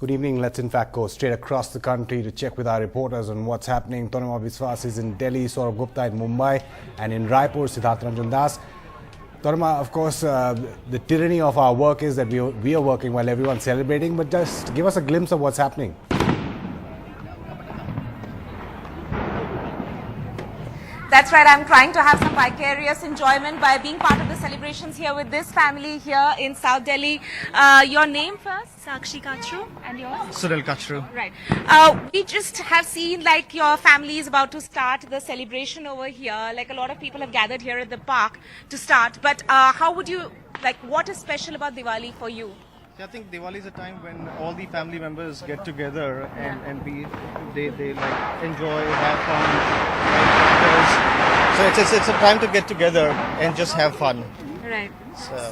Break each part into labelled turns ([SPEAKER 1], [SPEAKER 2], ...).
[SPEAKER 1] Good evening. Let's in fact go straight across the country to check with our reporters on what's happening. Tanuma Biswas is in Delhi, Saurabh Gupta in Mumbai, and in Raipur, Siddharth Ranjan Das. Tanuma, of course, the tyranny of our work is that we are working while everyone's celebrating, but just give us a glimpse of what's happening.
[SPEAKER 2] That's right, I'm trying to have some vicarious enjoyment by being part of the celebrations here with this family here in South Delhi. Your name first?
[SPEAKER 3] Sakshi Kachru.
[SPEAKER 2] And yours?
[SPEAKER 4] Sunil Kachru.
[SPEAKER 2] Right. We just have seen like your family is about to start the celebration over here. Like a lot of people have gathered here at the park to start. But how would you, like what is special about Diwali for you?
[SPEAKER 4] I think Diwali is a time when all the family members get together and they like enjoy, have fun, light crackers. So it's a time to get together and just have fun.
[SPEAKER 2] Right.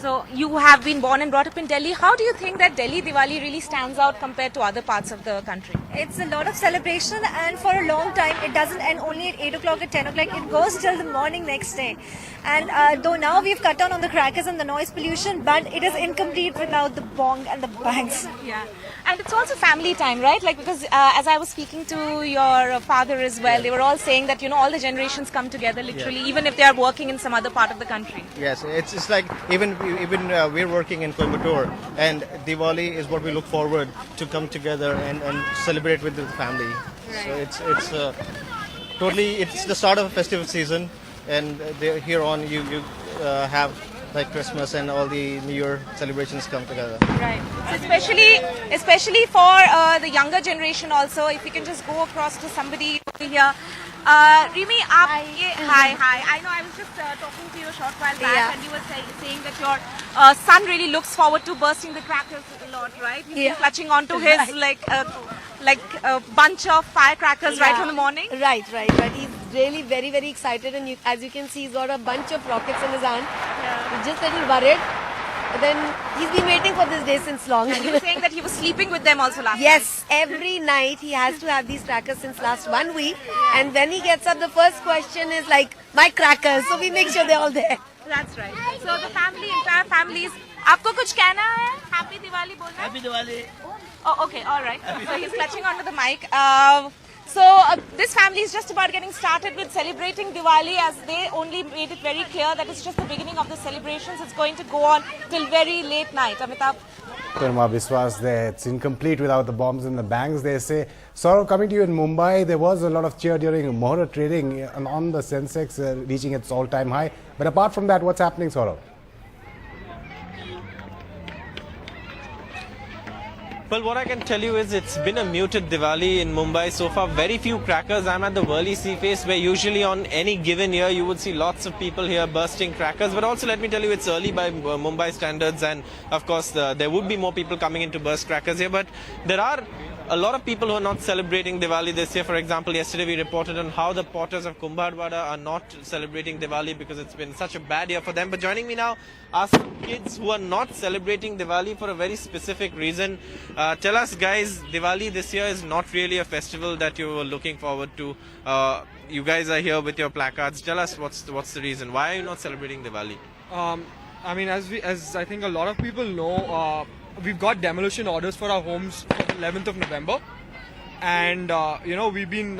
[SPEAKER 2] So you have been born and brought up in Delhi. How do you think that Delhi Diwali really stands out compared to other parts of the country?
[SPEAKER 3] It's a lot of celebration, and for a long time it doesn't end only at 8 o'clock, at 10 o'clock. It goes till the morning next day. And though now we've cut down on the crackers and the noise pollution, but it is incomplete without the bong and the bangs.
[SPEAKER 2] Yeah. And it's also family time, right? Like because as I was speaking to your father as well, they were all saying that, you know, all the generations come together literally, even if they are working in some other part of the country.
[SPEAKER 4] Yes, it's like even we're working in Coimbatore, and Diwali is what we look forward to come together and celebrate with the family.
[SPEAKER 2] Right.
[SPEAKER 4] So it's totally, it's the start of a festival season, and here on you have like Christmas and all the New Year celebrations come together.
[SPEAKER 2] Right. So especially for the younger generation also, if you can just go across to somebody over here. Rimi, hi. I know I was just talking to you a short while back, and you were saying that your son really looks forward to bursting the crackers a lot, right? He's been clutching onto his like a bunch of firecrackers right from the morning.
[SPEAKER 5] Right. He's really very, very excited, and as you can see, he's got a bunch of rockets in his hand.
[SPEAKER 2] Yeah.
[SPEAKER 5] He's just a little worried. But then he's been waiting for this day since long.
[SPEAKER 2] And you were saying that he was sleeping with them also last night.
[SPEAKER 5] Yes, every night he has to have these crackers since last 1 week. And when he gets up, the first question is like, my crackers. So we make sure they're all there.
[SPEAKER 2] That's right. So the entire family is. आपको कुछ कहना है? Happy Diwali बोलना?
[SPEAKER 6] Happy Diwali.
[SPEAKER 2] Oh, okay, all right. So he's clutching onto the mic. This family is just about getting started with celebrating Diwali, as they only made it very clear that it's just the beginning of the celebrations. It's going to go on till very late night. Amitabh.
[SPEAKER 1] Tanuma Biswas there. It's incomplete without the bombs and the bangs, they say. Saurabh, coming to you in Mumbai, there was a lot of cheer during Muhurat trading on the Sensex reaching its all-time high. But apart from that, what's happening, Saurabh?
[SPEAKER 6] Well, what I can tell you is it's been a muted Diwali in Mumbai so far. Very few crackers. I'm at the Worli Sea Face, where usually on any given year you would see lots of people here bursting crackers. But also, let me tell you, it's early by Mumbai standards, and of course there would be more people coming in to burst crackers here. But there are a lot of people who are not celebrating Diwali this year. For example, yesterday we reported on how the porters of Kumbhadwada are not celebrating Diwali because it's been such a bad year for them. But joining me now are some kids who are not celebrating Diwali for a very specific reason. Tell us, guys, Diwali this year is not really a festival that you were looking forward to. You guys are here with your placards. Tell us what's the reason. Why are you not celebrating Diwali?
[SPEAKER 7] I mean, as I think a lot of people know, we've got demolition orders for our homes for the 11th of November, and we've been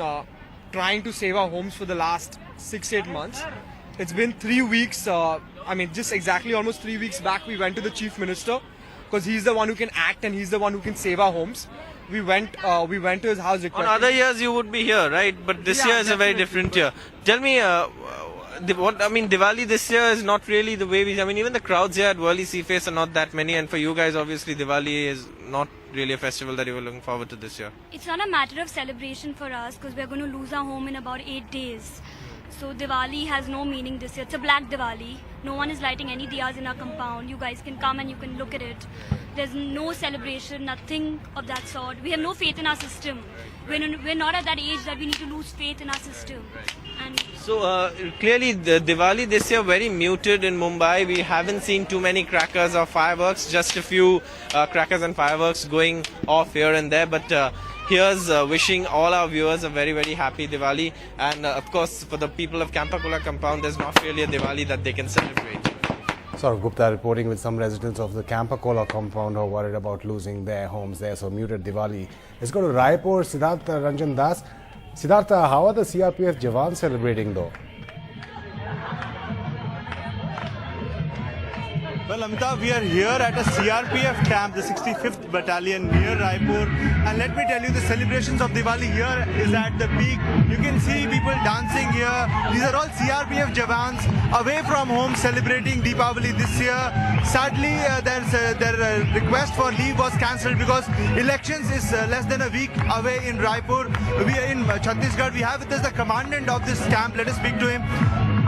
[SPEAKER 7] trying to save our homes for the last 6-8 months. It's been 3 weeks. Just exactly almost 3 weeks back, we went to the Chief Minister, because he's the one who can act and he's the one who can save our homes. We went to his house.
[SPEAKER 6] On other years you would be here, right? But this year is a very different year. Tell me, Diwali this year is not really the way even the crowds here at Worli Sea Face are not that many, and for you guys obviously Diwali is not really a festival that you were looking forward to this year.
[SPEAKER 8] It's not a matter of celebration for us, because we're going to lose our home in about 8 days. So Diwali has no meaning this year. It's a black Diwali. No one is lighting any diyas in our compound. You guys can come and you can look at it. There's no celebration, nothing of that sort. We have no faith in our system. We're not at that age that we need to lose faith in our system.
[SPEAKER 6] So clearly the Diwali this year very muted in Mumbai. We haven't seen too many crackers or fireworks, just a few crackers and fireworks going off here and there. But here's wishing all our viewers a very, very happy Diwali. And of course, for the people of Campacola compound, there's not really a Diwali that they can celebrate.
[SPEAKER 1] Saurav Gupta reporting with some residents of the Campacola compound who are worried about losing their homes there. So muted Diwali. Let's go to Raipur. Siddhartha Ranjan Das. Siddhartha, how are the CRPF Jawans celebrating though?
[SPEAKER 9] Well, Amitabh, we are here at a CRPF camp, the 65th Battalion near Raipur. And let me tell you, the celebrations of Diwali here is at the peak. You can see people dancing here. These are all CRPF Jawans away from home celebrating Deepavali this year. Sadly, their request for leave was cancelled because elections is less than a week away in Raipur. We are in Chhattisgarh. We have with us the commandant of this camp. Let us speak to him.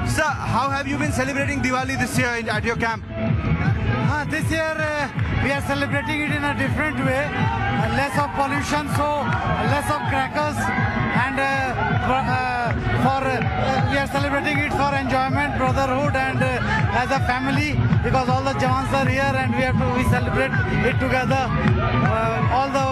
[SPEAKER 9] Sir, how have you been celebrating Diwali this year at your camp?
[SPEAKER 10] This year we are celebrating it in a different way. Less of pollution, so less of crackers, and we are celebrating it for enjoyment, brotherhood, and as a family, because all the Jawans are here and we celebrate it together. All the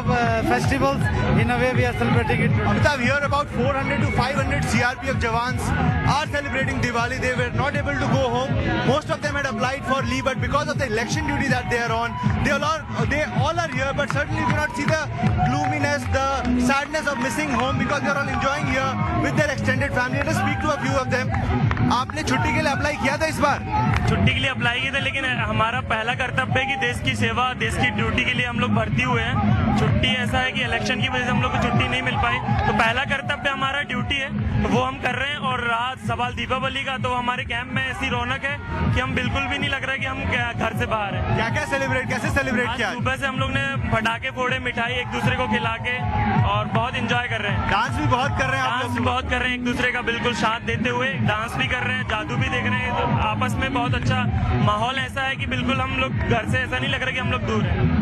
[SPEAKER 10] festivals, in a way, we are celebrating it.
[SPEAKER 9] Amitabh, here about 400 to 500 CRPF Jawans are celebrating Diwali. They were not able to go home. Most of them had applied for leave, but because of the election duty that they are on, they all are here, but certainly do not see the gloominess, the sadness of missing home, because they are all enjoying here with their extended family. Let us speak to a few of them. आपने छुट्टी के लिए apply किया था इस बार?
[SPEAKER 11] छुट्टी के लिए अप्लाई किया था, लेकिन हमारा पहला कर्तव्य है कि देश की सेवा, देश की ड्यूटी के लिए हम लोग भर्ती हुए हैं। छुट्टी ऐसा है कि इलेक्शन की वजह से हम लोग को छुट्टी नहीं मिल पाई, तो पहला कर्तव्य हमारा ड्यूटी है, वो हम कर रहे हैं। और रात सवाल दीपावली का, तो हमारे कैंप में ऐसी रौनक है कि हम बिल्कुल भी नहीं लग रहा है कि हम घर से बाहर हैं।
[SPEAKER 9] कैसे सेलिब्रेट किया?
[SPEAKER 11] सुबह से हम लोग ने पटाखे फोड़े, मिठाई एक दूसरे को खिला के, और बहुत इंजॉय कर रहे हैं।
[SPEAKER 9] डांस भी बहुत कर रहे हैं आप लोग?
[SPEAKER 11] डांस भी बहुत कर रहे हैं, एक दूसरे का बिल्कुल साथ देते हुए डांस भी कर रहे हैं, जादू भी देख रहे हैं। तो आपस में बहुत अच्छा माहौल ऐसा है कि बिल्कुल हम लोग घर से ऐसा नहीं लग रहा कि हम लोग दूर हैं।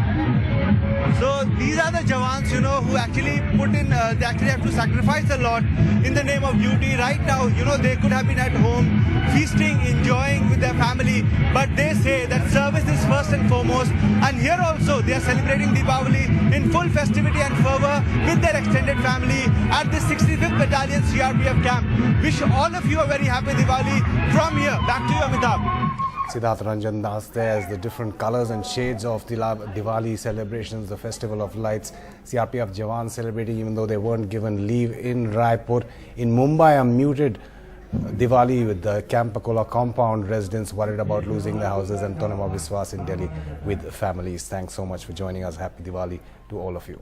[SPEAKER 9] So these are the Jawans, who actually they actually have to sacrifice a lot in the name of duty. Right now, they could have been at home, feasting, enjoying with their family, but they say that service is first and foremost. And here also, they are celebrating Deepavali in full festivity and fervor with their extended family at the 65th Battalion CRPF camp. Wish all of you a very happy Diwali from here. Back to you, Amitabh.
[SPEAKER 1] Siddhartha Ranjan Das there as the different colors and shades of the Diwali celebrations, the festival of lights. CRPF Jawans celebrating even though they weren't given leave in Raipur. In Mumbai, a muted Diwali with the Campacola compound, residents worried about losing their houses, and Tonema Biswas in Delhi with families. Thanks so much for joining us. Happy Diwali to all of you.